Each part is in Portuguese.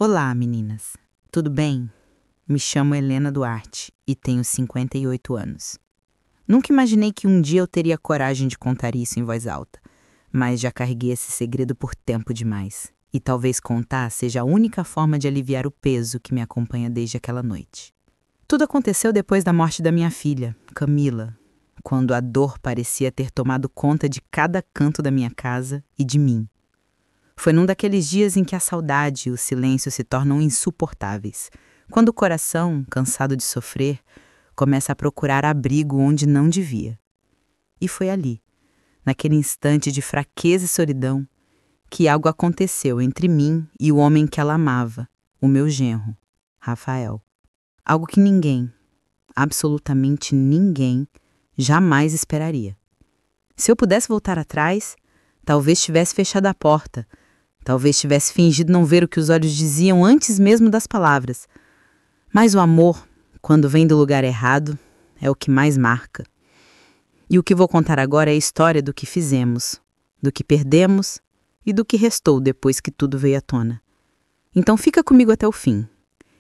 Olá, meninas. Tudo bem? Me chamo Helena Duarte e tenho 58 anos. Nunca imaginei que um dia eu teria coragem de contar isso em voz alta, mas já carreguei esse segredo por tempo demais. E talvez contar seja a única forma de aliviar o peso que me acompanha desde aquela noite. Tudo aconteceu depois da morte da minha filha, Camila, quando a dor parecia ter tomado conta de cada canto da minha casa e de mim. Foi num daqueles dias em que a saudade e o silêncio se tornam insuportáveis, quando o coração, cansado de sofrer, começa a procurar abrigo onde não devia. E foi ali, naquele instante de fraqueza e solidão, que algo aconteceu entre mim e o homem que ela amava, o meu genro, Rafael. Algo que ninguém, absolutamente ninguém, jamais esperaria. Se eu pudesse voltar atrás, talvez tivesse fechado a porta, talvez tivesse fingido não ver o que os olhos diziam antes mesmo das palavras. Mas o amor, quando vem do lugar errado, é o que mais marca. E o que vou contar agora é a história do que fizemos, do que perdemos e do que restou depois que tudo veio à tona. Então fica comigo até o fim.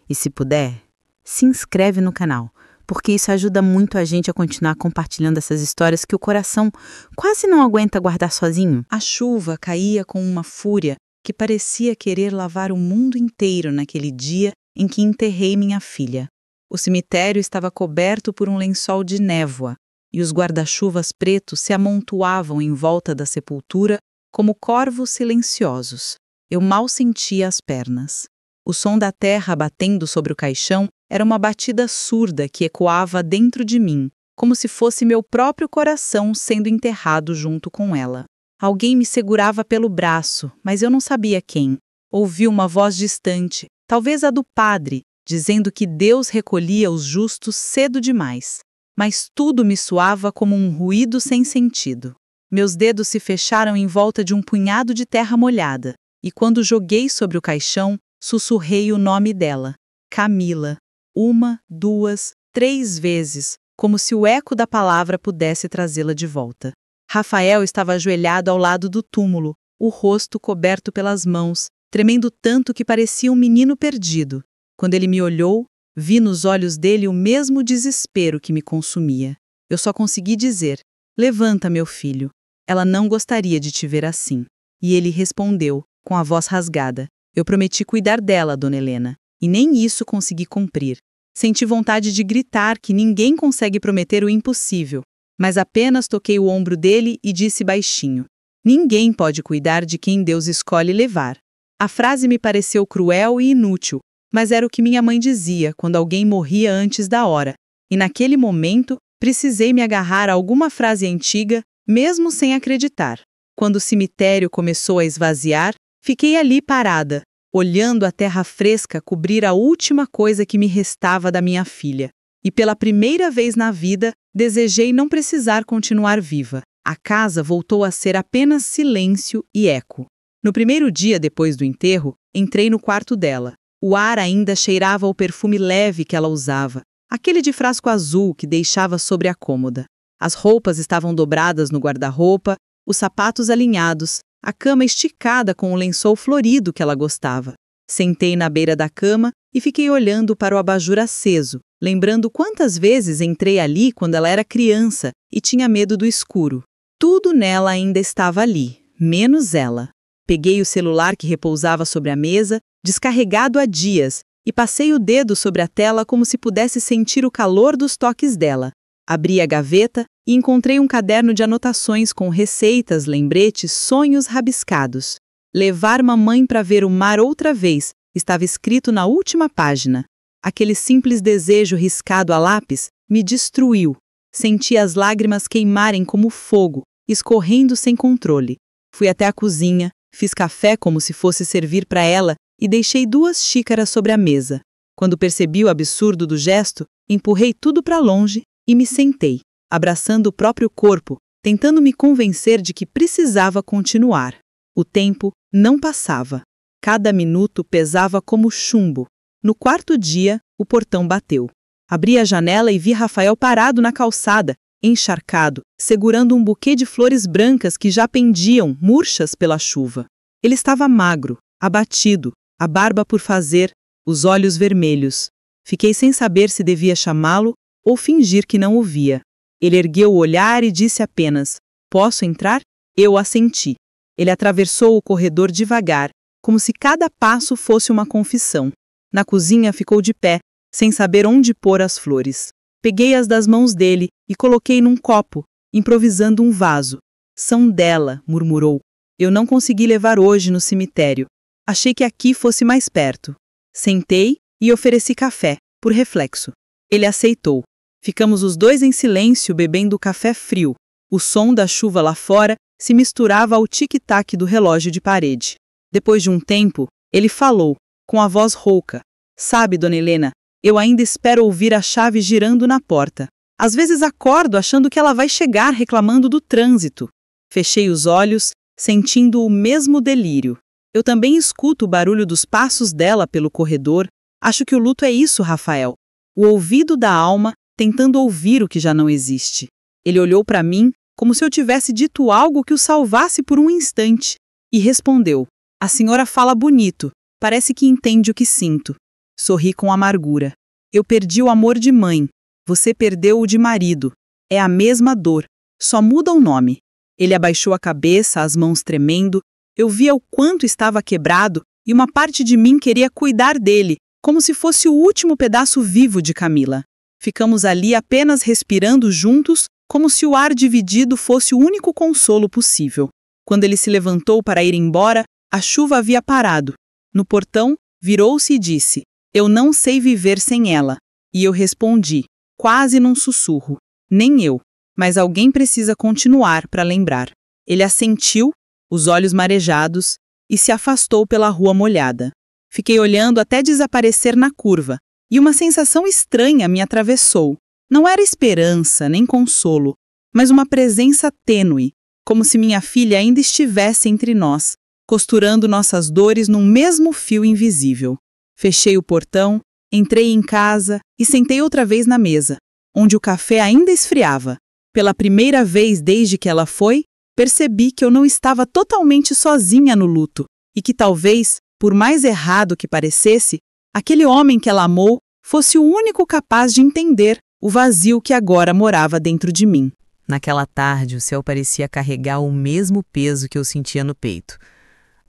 E se puder, se inscreve no canal, porque isso ajuda muito a gente a continuar compartilhando essas histórias que o coração quase não aguenta guardar sozinho. A chuva caía com uma fúria que parecia querer lavar o mundo inteiro naquele dia em que enterrei minha filha. O cemitério estava coberto por um lençol de névoa e os guarda-chuvas pretos se amontoavam em volta da sepultura como corvos silenciosos. Eu mal sentia as pernas. O som da terra batendo sobre o caixão era uma batida surda que ecoava dentro de mim, como se fosse meu próprio coração sendo enterrado junto com ela. Alguém me segurava pelo braço, mas eu não sabia quem. Ouvi uma voz distante, talvez a do padre, dizendo que Deus recolhia os justos cedo demais. Mas tudo me soava como um ruído sem sentido. Meus dedos se fecharam em volta de um punhado de terra molhada, e quando joguei sobre o caixão, sussurrei o nome dela, Camila. 1, 2, 3 vezes, como se o eco da palavra pudesse trazê-la de volta. Rafael estava ajoelhado ao lado do túmulo, o rosto coberto pelas mãos, tremendo tanto que parecia um menino perdido. Quando ele me olhou, vi nos olhos dele o mesmo desespero que me consumia. Eu só consegui dizer, levanta, meu filho. Ela não gostaria de te ver assim. E ele respondeu, com a voz rasgada, eu prometi cuidar dela, dona Helena, e nem isso consegui cumprir. Senti vontade de gritar que ninguém consegue prometer o impossível, mas apenas toquei o ombro dele e disse baixinho, ninguém pode cuidar de quem Deus escolhe levar. A frase me pareceu cruel e inútil, mas era o que minha mãe dizia quando alguém morria antes da hora, e naquele momento precisei me agarrar a alguma frase antiga, mesmo sem acreditar. Quando o cemitério começou a esvaziar, fiquei ali parada, olhando a terra fresca cobrir a última coisa que me restava da minha filha. E pela primeira vez na vida, desejei não precisar continuar viva. A casa voltou a ser apenas silêncio e eco. No primeiro dia depois do enterro, entrei no quarto dela. O ar ainda cheirava o perfume leve que ela usava, aquele de frasco azul que deixava sobre a cômoda. As roupas estavam dobradas no guarda-roupa, os sapatos alinhados, a cama esticada com o lençol florido que ela gostava. Sentei na beira da cama e fiquei olhando para o abajur aceso, lembrando quantas vezes entrei ali quando ela era criança e tinha medo do escuro. Tudo nela ainda estava ali, menos ela. Peguei o celular que repousava sobre a mesa, descarregado há dias, e passei o dedo sobre a tela como se pudesse sentir o calor dos toques dela. Abri a gaveta e encontrei um caderno de anotações com receitas, lembretes, sonhos rabiscados. Levar mamãe para ver o mar outra vez estava escrito na última página. Aquele simples desejo riscado a lápis me destruiu. Senti as lágrimas queimarem como fogo, escorrendo sem controle. Fui até a cozinha, fiz café como se fosse servir para ela e deixei 2 xícaras sobre a mesa. Quando percebi o absurdo do gesto, empurrei tudo para longe e me sentei, abraçando o próprio corpo, tentando me convencer de que precisava continuar. O tempo não passava. Cada minuto pesava como chumbo. No 4º dia, o portão bateu. Abri a janela e vi Rafael parado na calçada, encharcado, segurando um buquê de flores brancas que já pendiam, murchas pela chuva. Ele estava magro, abatido, a barba por fazer, os olhos vermelhos. Fiquei sem saber se devia chamá-lo ou fingir que não o via. Ele ergueu o olhar e disse apenas: "Posso entrar?" Eu assenti. Ele atravessou o corredor devagar, como se cada passo fosse uma confissão. Na cozinha ficou de pé, sem saber onde pôr as flores. Peguei-as das mãos dele e coloquei num copo, improvisando um vaso. "São dela", murmurou. "Eu não consegui levar hoje no cemitério. Achei que aqui fosse mais perto." Sentei e ofereci café, por reflexo. Ele aceitou. Ficamos os dois em silêncio bebendo café frio. O som da chuva lá fora se misturava ao tic-tac do relógio de parede. Depois de um tempo, ele falou, com a voz rouca: "Sabe, dona Helena, eu ainda espero ouvir a chave girando na porta. Às vezes acordo achando que ela vai chegar reclamando do trânsito." Fechei os olhos, sentindo o mesmo delírio. Eu também escuto o barulho dos passos dela pelo corredor. Acho que o luto é isso, Rafael. O ouvido da alma tentando ouvir o que já não existe. Ele olhou para mim como se eu tivesse dito algo que o salvasse por um instante, e respondeu: "A senhora fala bonito, parece que entende o que sinto." Sorri com amargura. "Eu perdi o amor de mãe, você perdeu o de marido. É a mesma dor, só muda o nome." Ele abaixou a cabeça, as mãos tremendo. Eu via o quanto estava quebrado e uma parte de mim queria cuidar dele, como se fosse o último pedaço vivo de Camila. Ficamos ali apenas respirando juntos, como se o ar dividido fosse o único consolo possível. Quando ele se levantou para ir embora, a chuva havia parado. No portão, virou-se e disse: "Eu não sei viver sem ela." E eu respondi, quase num sussurro: "Nem eu, mas alguém precisa continuar para lembrar." Ele assentiu, os olhos marejados, e se afastou pela rua molhada. Fiquei olhando até desaparecer na curva, e uma sensação estranha me atravessou. Não era esperança, nem consolo, mas uma presença tênue, como se minha filha ainda estivesse entre nós, costurando nossas dores num mesmo fio invisível. Fechei o portão, entrei em casa e sentei outra vez na mesa, onde o café ainda esfriava. Pela primeira vez desde que ela foi, percebi que eu não estava totalmente sozinha no luto e que talvez, por mais errado que parecesse, aquele homem que ela amou fosse o único capaz de entender o vazio que agora morava dentro de mim. Naquela tarde, o céu parecia carregar o mesmo peso que eu sentia no peito.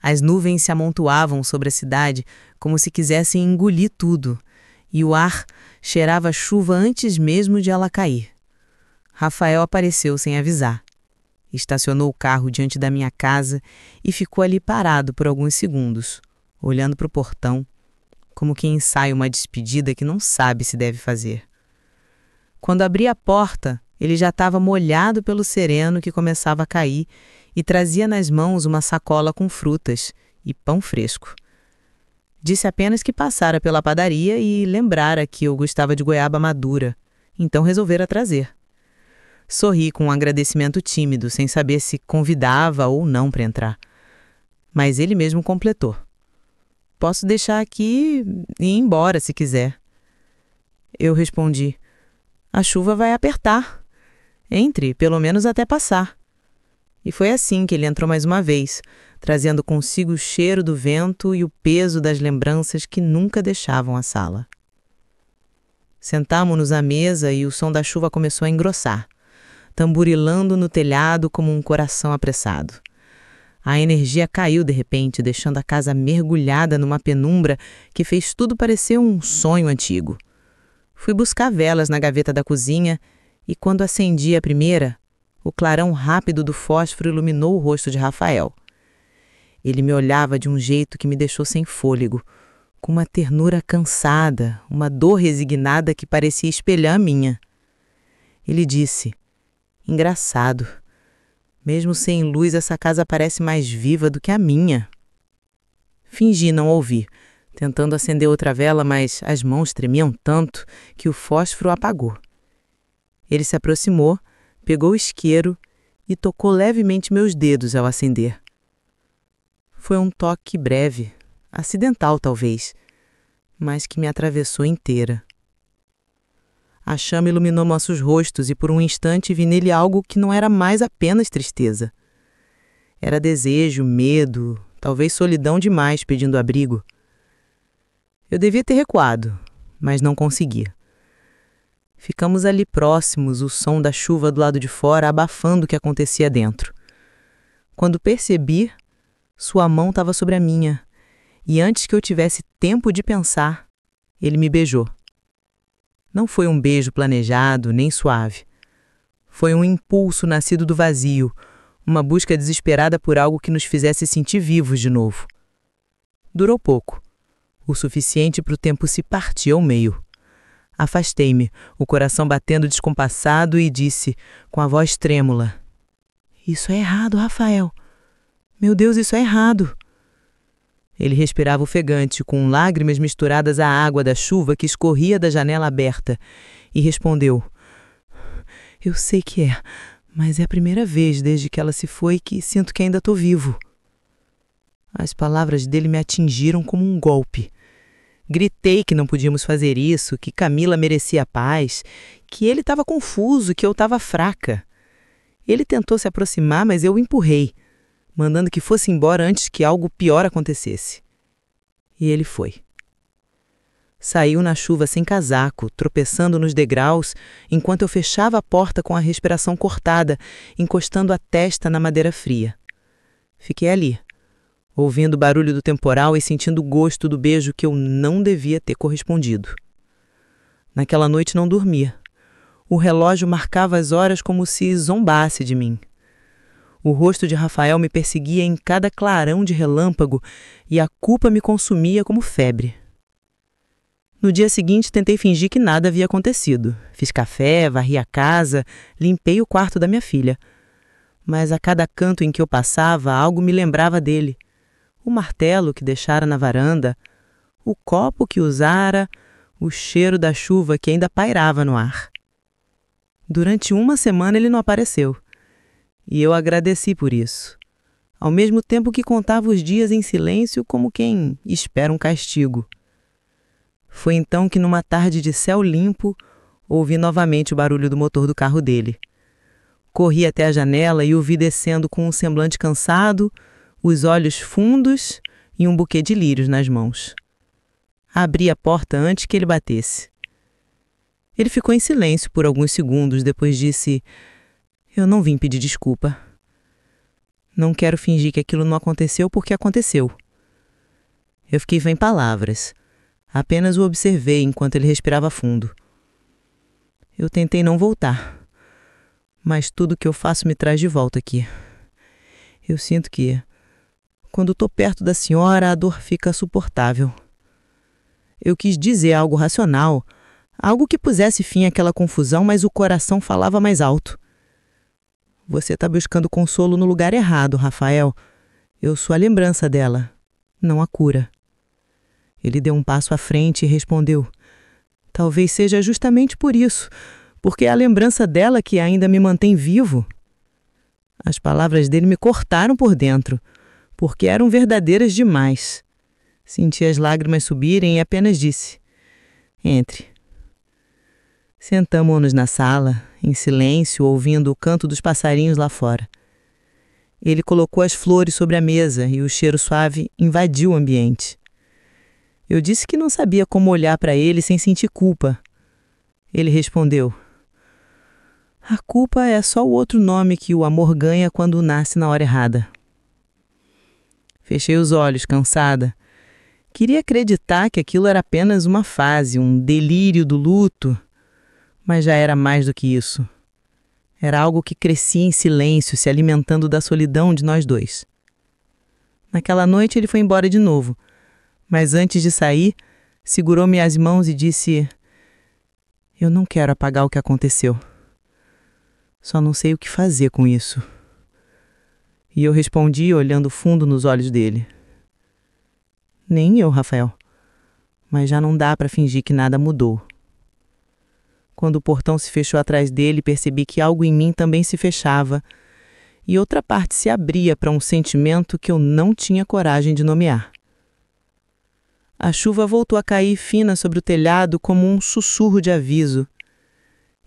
As nuvens se amontoavam sobre a cidade como se quisessem engolir tudo, e o ar cheirava a chuva antes mesmo de ela cair. Rafael apareceu sem avisar. Estacionou o carro diante da minha casa e ficou ali parado por alguns segundos, olhando para o portão, como quem ensaia uma despedida que não sabe se deve fazer. Quando abri a porta, ele já estava molhado pelo sereno que começava a cair e trazia nas mãos uma sacola com frutas e pão fresco. Disse apenas que passara pela padaria e lembrara que eu gostava de goiaba madura, então resolvera trazer. Sorri com um agradecimento tímido, sem saber se convidava ou não para entrar. Mas ele mesmo completou: "Posso deixar aqui e ir embora se quiser." Eu respondi: "A chuva vai apertar. Entre, pelo menos até passar." E foi assim que ele entrou mais uma vez, trazendo consigo o cheiro do vento e o peso das lembranças que nunca deixavam a sala. Sentamo-nos à mesa e o som da chuva começou a engrossar, tamborilando no telhado como um coração apressado. A energia caiu de repente, deixando a casa mergulhada numa penumbra que fez tudo parecer um sonho antigo. Fui buscar velas na gaveta da cozinha e, quando acendi a primeira, o clarão rápido do fósforo iluminou o rosto de Rafael. Ele me olhava de um jeito que me deixou sem fôlego, com uma ternura cansada, uma dor resignada que parecia espelhar a minha. Ele disse: "Engraçado. Mesmo sem luz, essa casa parece mais viva do que a minha." Fingi não ouvir, tentando acender outra vela, mas as mãos tremiam tanto que o fósforo apagou. Ele se aproximou, pegou o isqueiro e tocou levemente meus dedos ao acender. Foi um toque breve, acidental talvez, mas que me atravessou inteira. A chama iluminou nossos rostos e por um instante vi nele algo que não era mais apenas tristeza. Era desejo, medo, talvez solidão demais pedindo abrigo. Eu devia ter recuado, mas não conseguia. Ficamos ali próximos, o som da chuva do lado de fora abafando o que acontecia dentro. Quando percebi, sua mão estava sobre a minha, e antes que eu tivesse tempo de pensar, ele me beijou. Não foi um beijo planejado, nem suave. Foi um impulso nascido do vazio, uma busca desesperada por algo que nos fizesse sentir vivos de novo. Durou pouco, o suficiente para o tempo se partir ao meio. Afastei-me, o coração batendo descompassado, e disse, com a voz trêmula: "Isso é errado, Rafael. Meu Deus, isso é errado." Ele respirava ofegante, com lágrimas misturadas à água da chuva que escorria da janela aberta, e respondeu: "Eu sei que é, mas é a primeira vez desde que ela se foi que sinto que ainda estou vivo." As palavras dele me atingiram como um golpe. Gritei que não podíamos fazer isso, que Camila merecia paz, que ele estava confuso, que eu estava fraca. Ele tentou se aproximar, mas eu o empurrei, mandando que fosse embora antes que algo pior acontecesse. E ele foi. Saiu na chuva sem casaco, tropeçando nos degraus, enquanto eu fechava a porta com a respiração cortada, encostando a testa na madeira fria. Fiquei ali, ouvindo o barulho do temporal e sentindo o gosto do beijo que eu não devia ter correspondido. Naquela noite não dormia. O relógio marcava as horas como se zombasse de mim. O rosto de Rafael me perseguia em cada clarão de relâmpago e a culpa me consumia como febre. No dia seguinte, tentei fingir que nada havia acontecido. Fiz café, varri a casa, limpei o quarto da minha filha. Mas a cada canto em que eu passava, algo me lembrava dele. O martelo que deixara na varanda, o copo que usara, o cheiro da chuva que ainda pairava no ar. Durante uma semana ele não apareceu. E eu agradeci por isso, ao mesmo tempo que contava os dias em silêncio como quem espera um castigo. Foi então que, numa tarde de céu limpo, ouvi novamente o barulho do motor do carro dele. Corri até a janela e o vi descendo com um semblante cansado, os olhos fundos e um buquê de lírios nas mãos. Abri a porta antes que ele batesse. Ele ficou em silêncio por alguns segundos, depois disse: "Eu não vim pedir desculpa. Não quero fingir que aquilo não aconteceu porque aconteceu." Eu fiquei sem palavras. Apenas o observei enquanto ele respirava fundo. Eu tentei não voltar, mas tudo que eu faço me traz de volta aqui. Eu sinto que, quando estou perto da senhora, a dor fica suportável. Eu quis dizer algo racional, algo que pusesse fim àquela confusão, mas o coração falava mais alto. "Você está buscando consolo no lugar errado, Rafael. Eu sou a lembrança dela, não a cura." Ele deu um passo à frente e respondeu: "Talvez seja justamente por isso, porque é a lembrança dela que ainda me mantém vivo." As palavras dele me cortaram por dentro, porque eram verdadeiras demais. Senti as lágrimas subirem e apenas disse: "Entre." Sentamo-nos na sala, em silêncio, ouvindo o canto dos passarinhos lá fora. Ele colocou as flores sobre a mesa e o cheiro suave invadiu o ambiente. Eu disse que não sabia como olhar para ele sem sentir culpa. Ele respondeu: "A culpa é só o outro nome que o amor ganha quando nasce na hora errada." Fechei os olhos, cansada. Queria acreditar que aquilo era apenas uma fase, um delírio do luto, mas já era mais do que isso. Era algo que crescia em silêncio, se alimentando da solidão de nós dois. Naquela noite ele foi embora de novo, mas antes de sair, segurou-me as mãos e disse: "Eu não quero apagar o que aconteceu. Só não sei o que fazer com isso." E eu respondi, olhando fundo nos olhos dele: "Nem eu, Rafael. Mas já não dá para fingir que nada mudou." Quando o portão se fechou atrás dele, percebi que algo em mim também se fechava e outra parte se abria para um sentimento que eu não tinha coragem de nomear. A chuva voltou a cair fina sobre o telhado como um sussurro de aviso.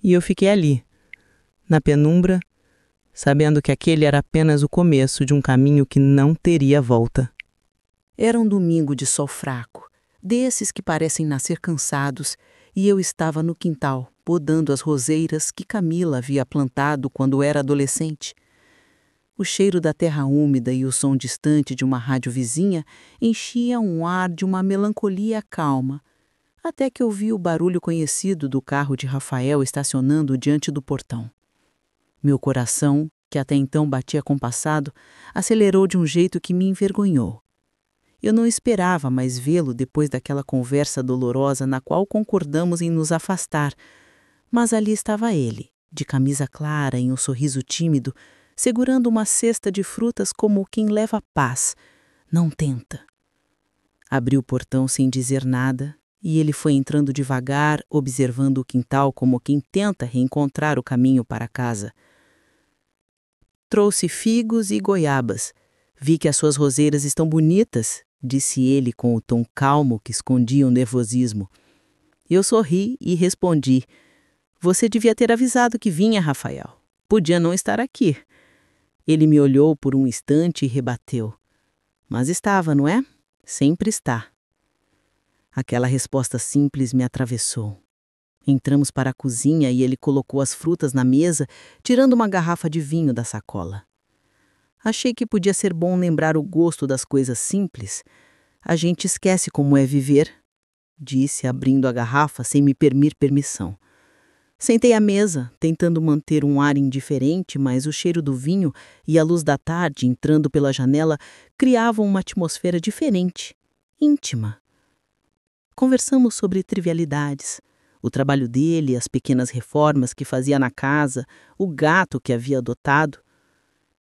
E eu fiquei ali, na penumbra, sabendo que aquele era apenas o começo de um caminho que não teria volta. Era um domingo de sol fraco, desses que parecem nascer cansados, e eu estava no quintal, podando as roseiras que Camila havia plantado quando era adolescente. O cheiro da terra úmida e o som distante de uma rádio vizinha enchiam um ar de uma melancolia calma, até que ouvi o barulho conhecido do carro de Rafael estacionando diante do portão. Meu coração, que até então batia compassado, acelerou de um jeito que me envergonhou. Eu não esperava mais vê-lo depois daquela conversa dolorosa na qual concordamos em nos afastar, mas ali estava ele, de camisa clara e um sorriso tímido, segurando uma cesta de frutas como quem leva paz. Não tenta. Abri o portão sem dizer nada e ele foi entrando devagar, observando o quintal como quem tenta reencontrar o caminho para casa. Trouxe figos e goiabas. Vi que as suas roseiras estão bonitas, disse ele com o tom calmo que escondia o nervosismo. Eu sorri e respondi: você devia ter avisado que vinha, Rafael. Podia não estar aqui. Ele me olhou por um instante e rebateu: mas estava, não é? Sempre está. Aquela resposta simples me atravessou. Entramos para a cozinha e ele colocou as frutas na mesa, tirando uma garrafa de vinho da sacola. Achei que podia ser bom lembrar o gosto das coisas simples. A gente esquece como é viver, disse, abrindo a garrafa sem me pedir permissão. Sentei à mesa, tentando manter um ar indiferente, mas o cheiro do vinho e a luz da tarde entrando pela janela criavam uma atmosfera diferente, íntima. Conversamos sobre trivialidades, o trabalho dele, as pequenas reformas que fazia na casa, o gato que havia adotado.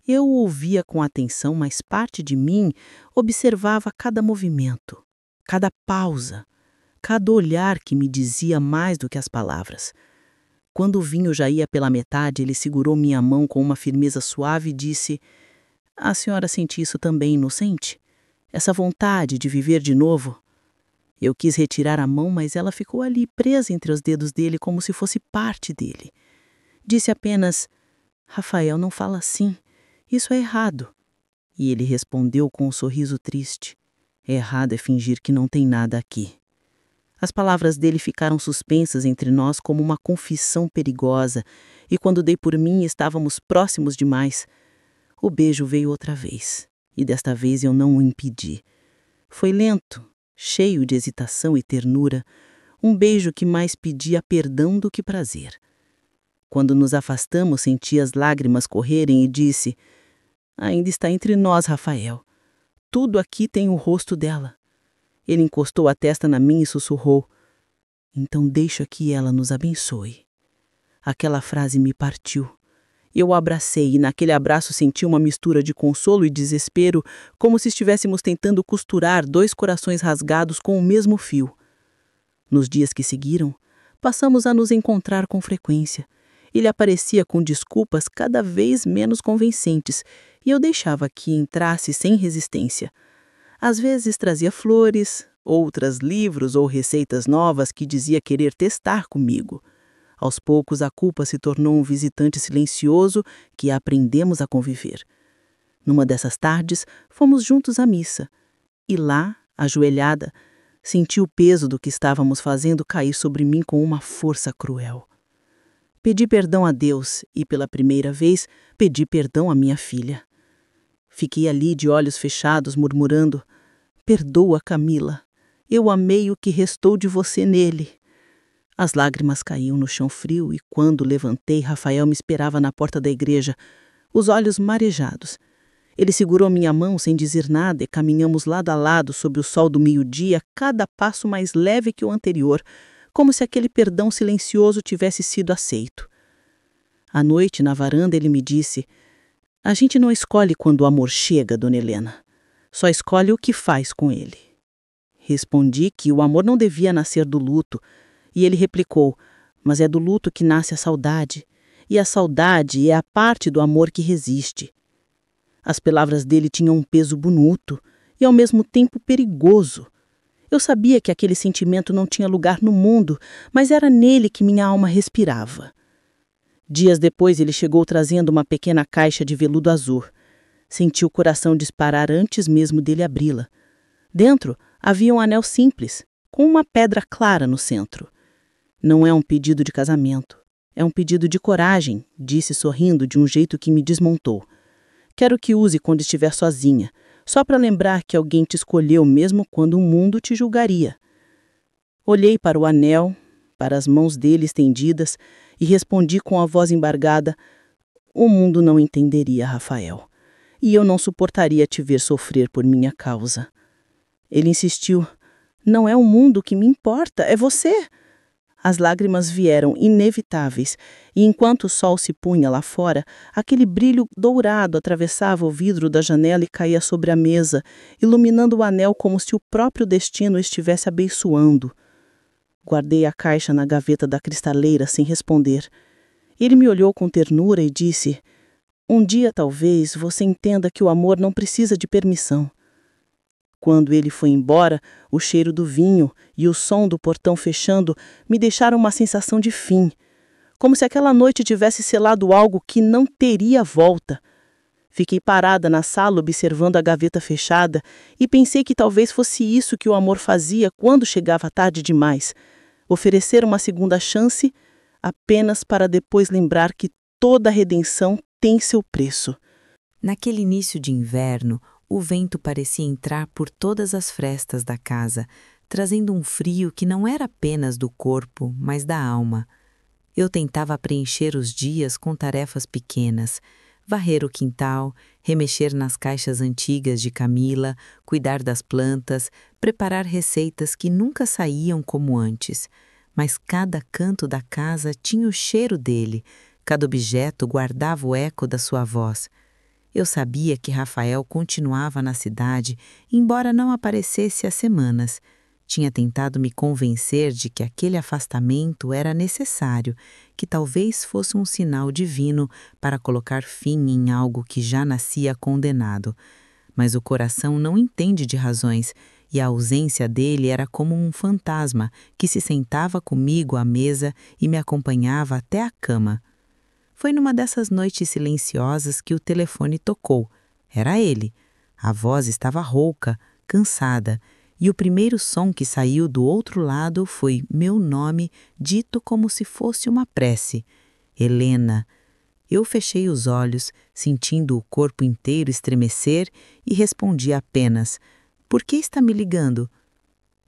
Eu o ouvia com atenção, mas parte de mim observava cada movimento, cada pausa, cada olhar que me dizia mais do que as palavras. Quando o vinho já ia pela metade, ele segurou minha mão com uma firmeza suave e disse: a senhora sente isso também, não sente? Essa vontade de viver de novo? Eu quis retirar a mão, mas ela ficou ali presa entre os dedos dele como se fosse parte dele. Disse apenas: Rafael, não fala assim. Isso é errado. E ele respondeu com um sorriso triste: errado é fingir que não tem nada aqui. As palavras dele ficaram suspensas entre nós como uma confissão perigosa, e quando dei por mim estávamos próximos demais. O beijo veio outra vez, e desta vez eu não o impedi. Foi lento, cheio de hesitação e ternura, um beijo que mais pedia perdão do que prazer. Quando nos afastamos, senti as lágrimas correrem e disse: ainda está entre nós, Rafael. Tudo aqui tem o rosto dela. Ele encostou a testa na minha e sussurrou: então deixa que ela nos abençoe. Aquela frase me partiu. Eu o abracei e naquele abraço senti uma mistura de consolo e desespero, como se estivéssemos tentando costurar dois corações rasgados com o mesmo fio. Nos dias que seguiram, passamos a nos encontrar com frequência. Ele aparecia com desculpas cada vez menos convincentes e eu deixava que entrasse sem resistência. Às vezes trazia flores, outras livros ou receitas novas que dizia querer testar comigo. Aos poucos, a culpa se tornou um visitante silencioso que aprendemos a conviver. Numa dessas tardes, fomos juntos à missa. E lá, ajoelhada, senti o peso do que estávamos fazendo cair sobre mim com uma força cruel. Pedi perdão a Deus e, pela primeira vez, pedi perdão à minha filha. Fiquei ali de olhos fechados, murmurando: perdoa, Camila. Eu amei o que restou de você nele. As lágrimas caíam no chão frio e, quando levantei, Rafael me esperava na porta da igreja, os olhos marejados. Ele segurou minha mão sem dizer nada e caminhamos lado a lado sob o sol do meio-dia, cada passo mais leve que o anterior, como se aquele perdão silencioso tivesse sido aceito. À noite, na varanda, ele me disse: a gente não escolhe quando o amor chega, dona Helena. Só escolhe o que faz com ele. Respondi que o amor não devia nascer do luto, e ele replicou: mas é do luto que nasce a saudade, e a saudade é a parte do amor que resiste. As palavras dele tinham um peso bonito e ao mesmo tempo perigoso. Eu sabia que aquele sentimento não tinha lugar no mundo, mas era nele que minha alma respirava. Dias depois ele chegou trazendo uma pequena caixa de veludo azul. Senti o coração disparar antes mesmo dele abri-la. Dentro havia um anel simples, com uma pedra clara no centro. Não é um pedido de casamento. É um pedido de coragem, disse sorrindo de um jeito que me desmontou. Quero que use quando estiver sozinha, só para lembrar que alguém te escolheu mesmo quando o mundo te julgaria. Olhei para o anel, para as mãos dele estendidas e respondi com a voz embargada: o mundo não entenderia, Rafael, e eu não suportaria te ver sofrer por minha causa. Ele insistiu: não é o mundo que me importa, é você. As lágrimas vieram inevitáveis, e enquanto o sol se punha lá fora, aquele brilho dourado atravessava o vidro da janela e caía sobre a mesa, iluminando o anel como se o próprio destino estivesse abençoando. Guardei a caixa na gaveta da cristaleira sem responder. Ele me olhou com ternura e disse: um dia talvez você entenda que o amor não precisa de permissão. Quando ele foi embora, o cheiro do vinho e o som do portão fechando me deixaram uma sensação de fim, como se aquela noite tivesse selado algo que não teria volta. Fiquei parada na sala observando a gaveta fechada e pensei que talvez fosse isso que o amor fazia quando chegava tarde demais, oferecer uma segunda chance apenas para depois lembrar que toda redenção tem seu preço. Naquele início de inverno, o vento parecia entrar por todas as frestas da casa, trazendo um frio que não era apenas do corpo, mas da alma. Eu tentava preencher os dias com tarefas pequenas, varrer o quintal, remexer nas caixas antigas de Camila, cuidar das plantas, preparar receitas que nunca saíam como antes. Mas cada canto da casa tinha o cheiro dele, cada objeto guardava o eco da sua voz. Eu sabia que Rafael continuava na cidade, embora não aparecesse há semanas. Tinha tentado me convencer de que aquele afastamento era necessário, que talvez fosse um sinal divino para colocar fim em algo que já nascia condenado. Mas o coração não entende de razões, e a ausência dele era como um fantasma que se sentava comigo à mesa e me acompanhava até a cama. Foi numa dessas noites silenciosas que o telefone tocou. Era ele. A voz estava rouca, cansada, e o primeiro som que saiu do outro lado foi meu nome dito como se fosse uma prece. Helena. Eu fechei os olhos, sentindo o corpo inteiro estremecer, e respondi apenas: por que está me ligando?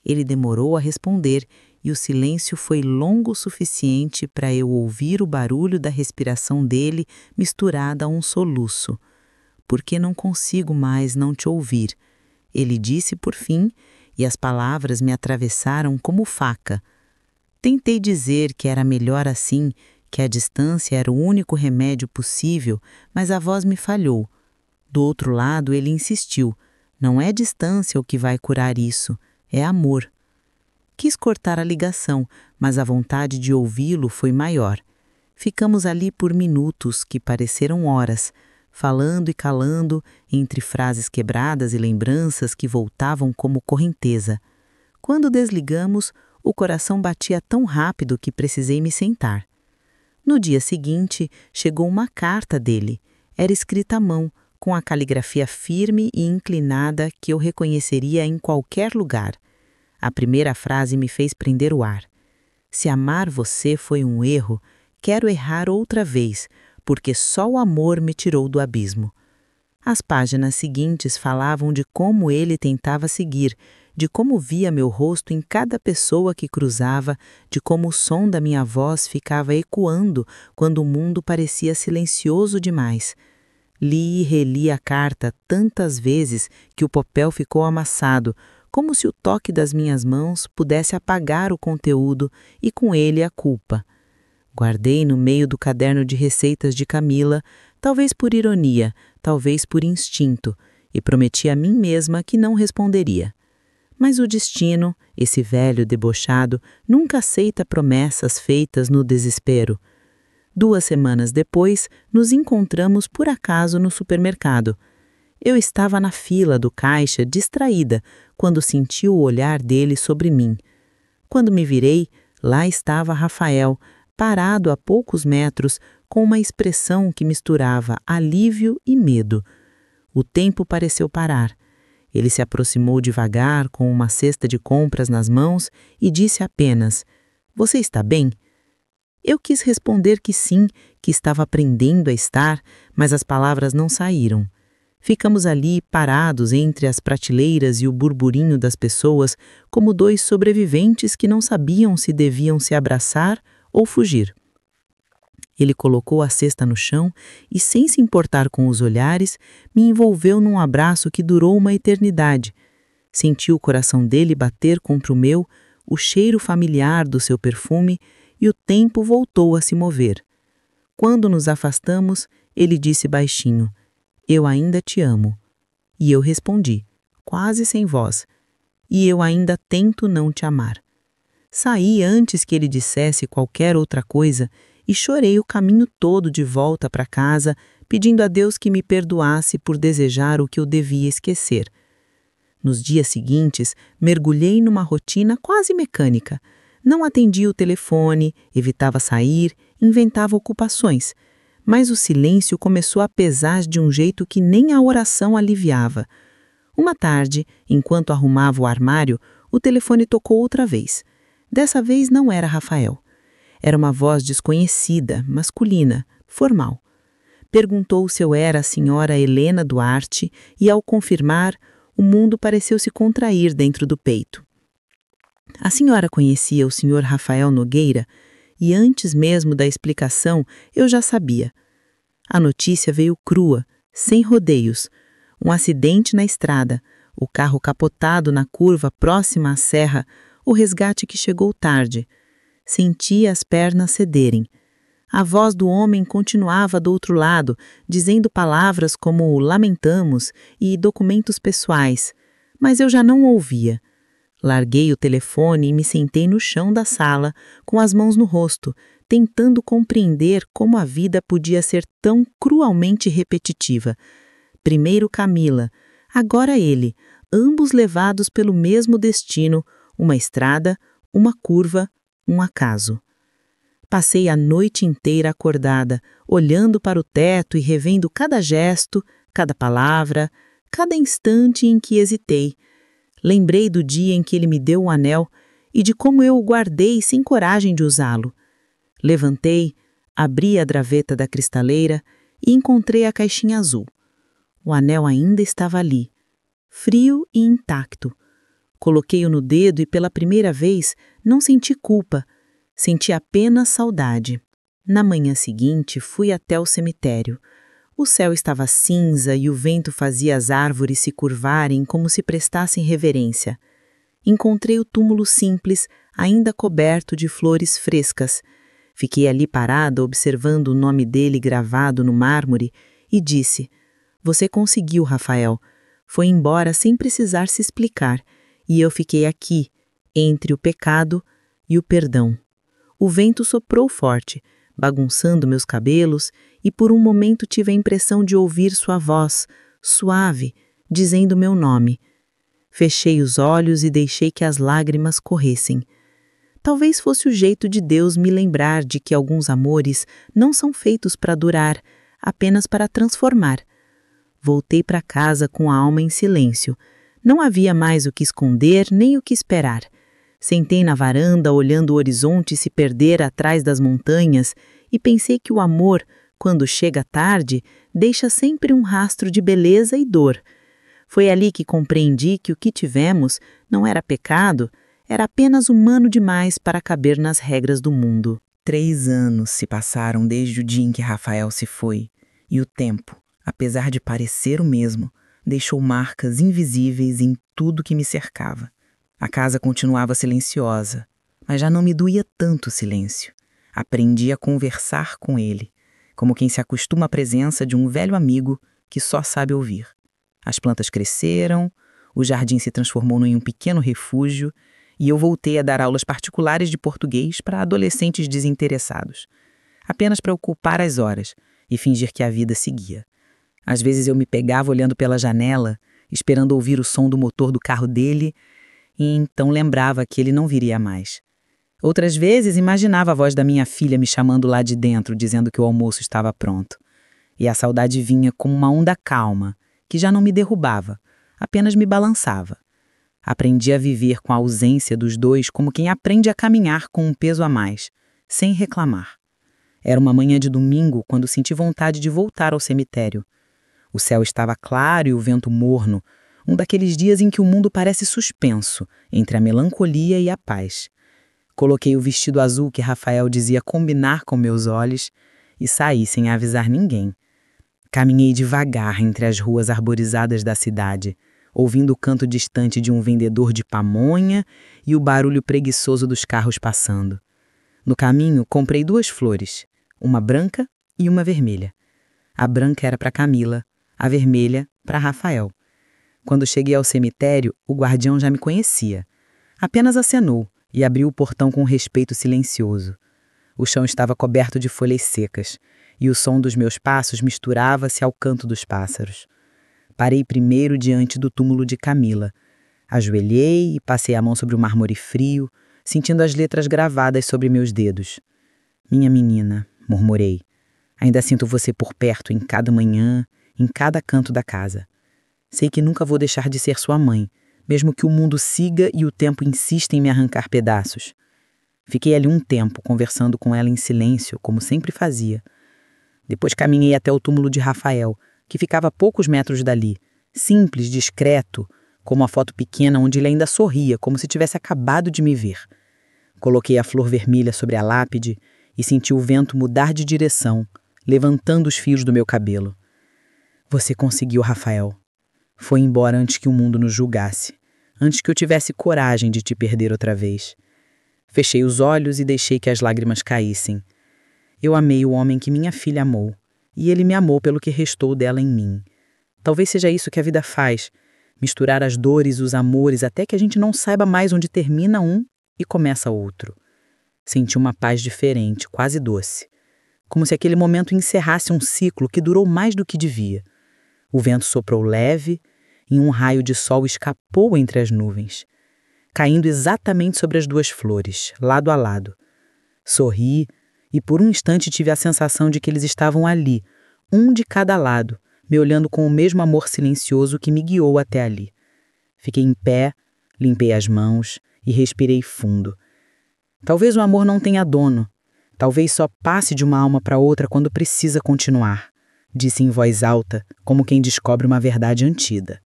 Ele demorou a responder, e o silêncio foi longo o suficiente para eu ouvir o barulho da respiração dele misturada a um soluço. Porque não consigo mais não te ouvir, ele disse por fim, e as palavras me atravessaram como faca. Tentei dizer que era melhor assim, que a distância era o único remédio possível, mas a voz me falhou. Do outro lado ele insistiu: não é distância o que vai curar isso, é amor. Quis cortar a ligação, mas a vontade de ouvi-lo foi maior. Ficamos ali por minutos que pareceram horas, falando e calando entre frases quebradas e lembranças que voltavam como correnteza. Quando desligamos, o coração batia tão rápido que precisei me sentar. No dia seguinte, chegou uma carta dele. Era escrita à mão, com a caligrafia firme e inclinada que eu reconheceria em qualquer lugar. A primeira frase me fez prender o ar. Se amar você foi um erro, quero errar outra vez, porque só o amor me tirou do abismo. As páginas seguintes falavam de como ele tentava seguir, de como via meu rosto em cada pessoa que cruzava, de como o som da minha voz ficava ecoando quando o mundo parecia silencioso demais. Li e reli a carta tantas vezes que o papel ficou amassado, como se o toque das minhas mãos pudesse apagar o conteúdo e com ele a culpa. Guardei no meio do caderno de receitas de Camila, talvez por ironia, talvez por instinto, e prometi a mim mesma que não responderia. Mas o destino, esse velho debochado, nunca aceita promessas feitas no desespero. 2 semanas depois, nos encontramos por acaso no supermercado. Eu estava na fila do caixa, distraída, quando senti o olhar dele sobre mim. Quando me virei, lá estava Rafael, parado a poucos metros, com uma expressão que misturava alívio e medo. O tempo pareceu parar. Ele se aproximou devagar com uma cesta de compras nas mãos e disse apenas: "Você está bem?" Eu quis responder que sim, que estava aprendendo a estar, mas as palavras não saíram. Ficamos ali, parados entre as prateleiras e o burburinho das pessoas, como dois sobreviventes que não sabiam se deviam se abraçar ou fugir. Ele colocou a cesta no chão e, sem se importar com os olhares, me envolveu num abraço que durou uma eternidade. Senti o coração dele bater contra o meu, o cheiro familiar do seu perfume, e o tempo voltou a se mover. Quando nos afastamos, ele disse baixinho: "Eu ainda te amo." E eu respondi, quase sem voz: "E eu ainda tento não te amar." Saí antes que ele dissesse qualquer outra coisa e chorei o caminho todo de volta para casa, pedindo a Deus que me perdoasse por desejar o que eu devia esquecer. Nos dias seguintes, mergulhei numa rotina quase mecânica. Não atendia o telefone, evitava sair, inventava ocupações. Mas o silêncio começou a pesar de um jeito que nem a oração aliviava. Uma tarde, enquanto arrumava o armário, o telefone tocou outra vez. Dessa vez não era Rafael. Era uma voz desconhecida, masculina, formal. Perguntou se eu era a senhora Helena Duarte e, ao confirmar, o mundo pareceu se contrair dentro do peito. A senhora conhecia o senhor Rafael Nogueira e, antes mesmo da explicação, eu já sabia. A notícia veio crua, sem rodeios. Um acidente na estrada, o carro capotado na curva próxima à serra, o resgate que chegou tarde. Senti as pernas cederem. A voz do homem continuava do outro lado, dizendo palavras como lamentamos e documentos pessoais, mas eu já não ouvia. Larguei o telefone e me sentei no chão da sala, com as mãos no rosto, tentando compreender como a vida podia ser tão cruelmente repetitiva. Primeiro Camila, agora ele, ambos levados pelo mesmo destino, uma estrada, uma curva, um acaso. Passei a noite inteira acordada, olhando para o teto e revendo cada gesto, cada palavra, cada instante em que hesitei. Lembrei do dia em que ele me deu o anel e de como eu o guardei sem coragem de usá-lo. Levantei, abri a graveta da cristaleira e encontrei a caixinha azul. O anel ainda estava ali, frio e intacto. Coloquei-o no dedo e pela primeira vez não senti culpa, senti apenas saudade. Na manhã seguinte fui até o cemitério. O céu estava cinza e o vento fazia as árvores se curvarem como se prestassem reverência. Encontrei o túmulo simples, ainda coberto de flores frescas. Fiquei ali parada observando o nome dele gravado no mármore e disse: "Você conseguiu, Rafael." Foi embora sem precisar se explicar, e eu fiquei aqui, entre o pecado e o perdão. O vento soprou forte, bagunçando meus cabelos, e por um momento tive a impressão de ouvir sua voz, suave, dizendo meu nome. Fechei os olhos e deixei que as lágrimas corressem. Talvez fosse o jeito de Deus me lembrar de que alguns amores não são feitos para durar, apenas para transformar. Voltei para casa com a alma em silêncio. Não havia mais o que esconder nem o que esperar. Sentei na varanda olhando o horizonte se perder atrás das montanhas e pensei que o amor, quando chega tarde, deixa sempre um rastro de beleza e dor. Foi ali que compreendi que o que tivemos não era pecado, era apenas humano demais para caber nas regras do mundo. 3 anos se passaram desde o dia em que Rafael se foi, e o tempo, apesar de parecer o mesmo, deixou marcas invisíveis em tudo que me cercava. A casa continuava silenciosa, mas já não me doía tanto o silêncio. Aprendi a conversar com ele, como quem se acostuma à presença de um velho amigo que só sabe ouvir. As plantas cresceram, o jardim se transformou em um pequeno refúgio e eu voltei a dar aulas particulares de português para adolescentes desinteressados, apenas para ocupar as horas e fingir que a vida seguia. Às vezes eu me pegava olhando pela janela, esperando ouvir o som do motor do carro dele, e então lembrava que ele não viria mais. Outras vezes imaginava a voz da minha filha me chamando lá de dentro, dizendo que o almoço estava pronto. E a saudade vinha como uma onda calma, que já não me derrubava, apenas me balançava. Aprendi a viver com a ausência dos dois como quem aprende a caminhar com um peso a mais, sem reclamar. Era uma manhã de domingo quando senti vontade de voltar ao cemitério. O céu estava claro e o vento morno, um daqueles dias em que o mundo parece suspenso entre a melancolia e a paz. Coloquei o vestido azul que Rafael dizia combinar com meus olhos e saí sem avisar ninguém. Caminhei devagar entre as ruas arborizadas da cidade, ouvindo o canto distante de um vendedor de pamonha e o barulho preguiçoso dos carros passando. No caminho, comprei 2 flores, uma branca e uma vermelha. A branca era para Camila, a vermelha para Rafael. Quando cheguei ao cemitério, o guardião já me conhecia. Apenas acenou e abriu o portão com respeito silencioso. O chão estava coberto de folhas secas, e o som dos meus passos misturava-se ao canto dos pássaros. Parei primeiro diante do túmulo de Camila. Ajoelhei e passei a mão sobre o mármore frio, sentindo as letras gravadas sobre meus dedos. Minha menina, murmurei, ainda sinto você por perto em cada manhã, em cada canto da casa. Sei que nunca vou deixar de ser sua mãe, mesmo que o mundo siga e o tempo insista em me arrancar pedaços. Fiquei ali um tempo, conversando com ela em silêncio, como sempre fazia. Depois caminhei até o túmulo de Rafael, que ficava a poucos metros dali, simples, discreto, como uma foto pequena onde ele ainda sorria, como se tivesse acabado de me ver. Coloquei a flor vermelha sobre a lápide e senti o vento mudar de direção, levantando os fios do meu cabelo. Você conseguiu, Rafael. Foi embora antes que o mundo nos julgasse, antes que eu tivesse coragem de te perder outra vez. Fechei os olhos e deixei que as lágrimas caíssem. Eu amei o homem que minha filha amou, e ele me amou pelo que restou dela em mim. Talvez seja isso que a vida faz, misturar as dores e os amores até que a gente não saiba mais onde termina um e começa outro. Senti uma paz diferente, quase doce, como se aquele momento encerrasse um ciclo que durou mais do que devia. O vento soprou leve e um raio de sol escapou entre as nuvens, caindo exatamente sobre as 2 flores, lado a lado. Sorri e por um instante tive a sensação de que eles estavam ali, um de cada lado, me olhando com o mesmo amor silencioso que me guiou até ali. Fiquei em pé, limpei as mãos e respirei fundo. Talvez o amor não tenha dono, talvez só passe de uma alma para outra quando precisa continuar, disse em voz alta, como quem descobre uma verdade antida.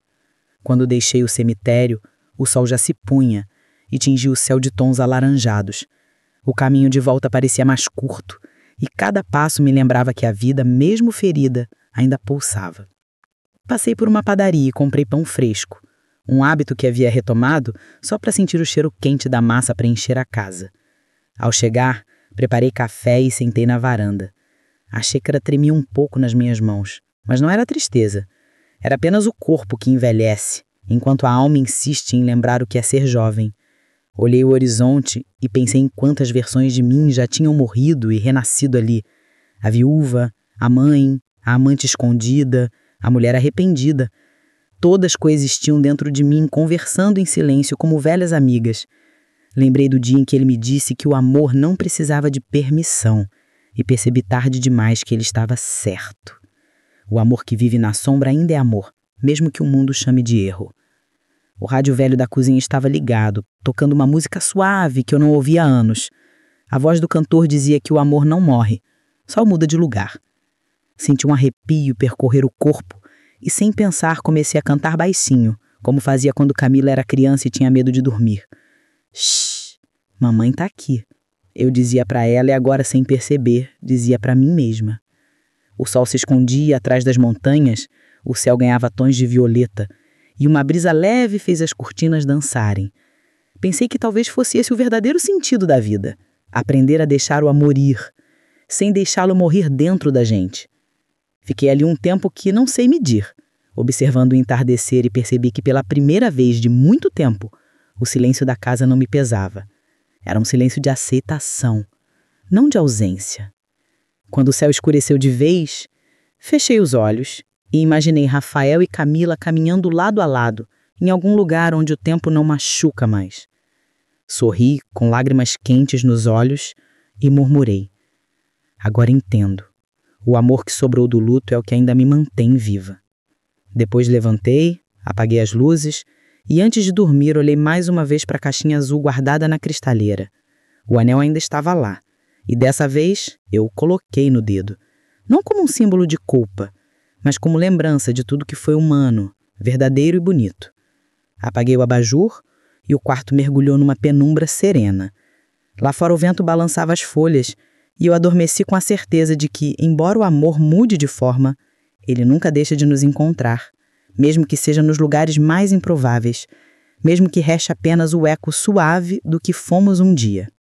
Quando deixei o cemitério, o sol já se punha e tingia o céu de tons alaranjados. O caminho de volta parecia mais curto e cada passo me lembrava que a vida, mesmo ferida, ainda pulsava. Passei por uma padaria e comprei pão fresco, um hábito que havia retomado só para sentir o cheiro quente da massa preencher a casa. Ao chegar, preparei café e sentei na varanda. A xícara tremia um pouco nas minhas mãos, mas não era tristeza. Era apenas o corpo que envelhece, enquanto a alma insiste em lembrar o que é ser jovem. Olhei o horizonte e pensei em quantas versões de mim já tinham morrido e renascido ali. A viúva, a mãe, a amante escondida, a mulher arrependida. Todas coexistiam dentro de mim, conversando em silêncio como velhas amigas. Lembrei do dia em que ele me disse que o amor não precisava de permissão e percebi tarde demais que ele estava certo. O amor que vive na sombra ainda é amor, mesmo que o mundo chame de erro. O rádio velho da cozinha estava ligado, tocando uma música suave que eu não ouvia há anos. A voz do cantor dizia que o amor não morre, só muda de lugar. Senti um arrepio percorrer o corpo e, sem pensar, comecei a cantar baixinho, como fazia quando Camila era criança e tinha medo de dormir. Shhh, mamãe tá aqui. Eu dizia para ela e agora, sem perceber, dizia para mim mesma. O sol se escondia atrás das montanhas, o céu ganhava tons de violeta e uma brisa leve fez as cortinas dançarem. Pensei que talvez fosse esse o verdadeiro sentido da vida, aprender a deixar o amor ir, sem deixá-lo morrer dentro da gente. Fiquei ali um tempo que não sei medir, observando o entardecer e percebi que pela primeira vez de muito tempo, o silêncio da casa não me pesava. Era um silêncio de aceitação, não de ausência. Quando o céu escureceu de vez, fechei os olhos e imaginei Rafael e Camila caminhando lado a lado, em algum lugar onde o tempo não machuca mais. Sorri, com lágrimas quentes nos olhos, e murmurei. Agora entendo. O amor que sobrou do luto é o que ainda me mantém viva. Depois levantei, Apaguei as luzes e antes de dormir olhei mais uma vez para a caixinha azul guardada na cristaleira. O anel ainda estava lá, e dessa vez eu o coloquei no dedo, não como um símbolo de culpa, mas como lembrança de tudo que foi humano, verdadeiro e bonito. Apaguei o abajur e o quarto mergulhou numa penumbra serena. Lá fora o vento balançava as folhas e eu adormeci com a certeza de que, embora o amor mude de forma, ele nunca deixa de nos encontrar, mesmo que seja nos lugares mais improváveis, mesmo que reste apenas o eco suave do que fomos um dia.